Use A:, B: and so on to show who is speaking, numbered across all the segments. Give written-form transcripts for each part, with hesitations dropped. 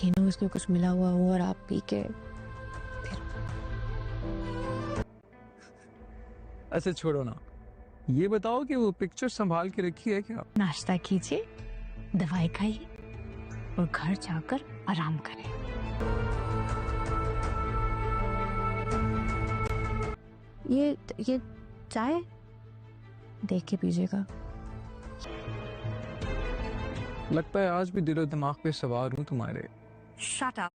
A: यकीन उसमें कुछ मिला हुआ हो और आप पी के फिर
B: ऐसे छोड़ो ना, ये बताओ कि वो पिक्चर संभाल के रखी है क्या?
A: नाश्ता कीजिए, दवाई खाइए और घर जाकर आराम करें। ये चाय देख के पीजिएगा।
B: लगता है आज भी दिलो दिमाग पे सवार हूँ तुम्हारे।
A: Shut up.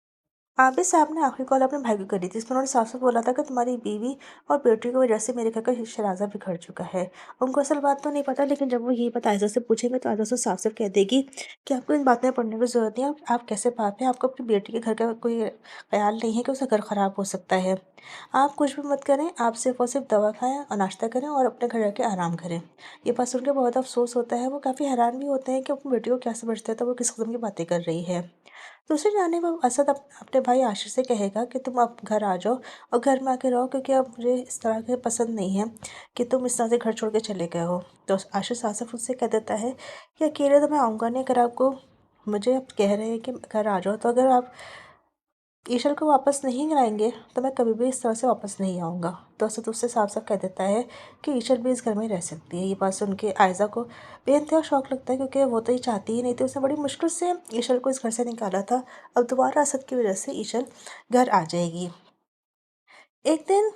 C: आबिद साहब ने आखिरी कॉल अपने भाई को करी थी। इसमें उन्होंने साफ साफ बोला था कि तुम्हारी बीवी और बेटी की वजह से मेरे घर का शराजा बिखर चुका है। उनको असल बात तो नहीं पता, लेकिन जब वो ये बात आयजा से पूछेंगे तो आयजा से साफ साफ कह देगी कि आपको इन बातें पढ़ने की जरूरत नहीं है। आप कैसे पाप हैं, आपको अपनी बेटी के घर का कोई ख्याल नहीं है कि उसका घर खराब हो सकता है। आप कुछ भी मत करें, आप सिर्फ और सिर्फ दवा खाएं और नाश्ता करें और अपने घर जाके आराम करें। ये बात सुन के बहुत अफसोस होता है। वो काफ़ी हैरान भी होते हैं कि अपनी बेटी को क्या समझते हैं, तो वो किस किस्म की बातें कर रही है। दूसरी जानिब अब असद अपने भाई आशिर से कहेगा कि तुम अब घर आ जाओ और घर में आके रहो, क्योंकि अब मुझे इस तरह के पसंद नहीं है कि तुम इस तरह से घर छोड़ के चले गए हो। तो आशिर साफ साफ उससे कह देता है कि अकेले तो मैं आऊँगा नहीं, अगर आपको मुझे अब कह रहे हैं कि घर आ जाओ, तो अगर आप ईशल को वापस नहीं लाएंगे तो मैं कभी भी इस तरह से वापस नहीं आऊँगा। तो असद उससे साफ साफ कह देता है कि ईशल भी इस घर में रह सकती है। ये बात सुन के आयज़ा को बेइंतहा शौक लगता है, क्योंकि वो तो ये चाहती ही नहीं थी। उसने बड़ी मुश्किल से ईशल को इस घर से निकाला था। अब दोबारा असद की वजह से ईशल घर आ जाएगी। एक दिन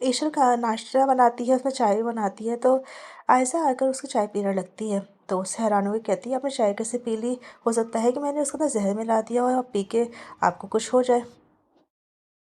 C: ईशल का नाश्ता बनाती है, उसमें चाय भी बनाती है, तो आयशा आकर उसकी चाय पीने लगती है। तो उससे हैरान होकर कहती है, आपने चाय कैसे पी ली? हो सकता है कि मैंने उसके अंदर जहर मिला दिया और आप पी के आपको कुछ हो जाए।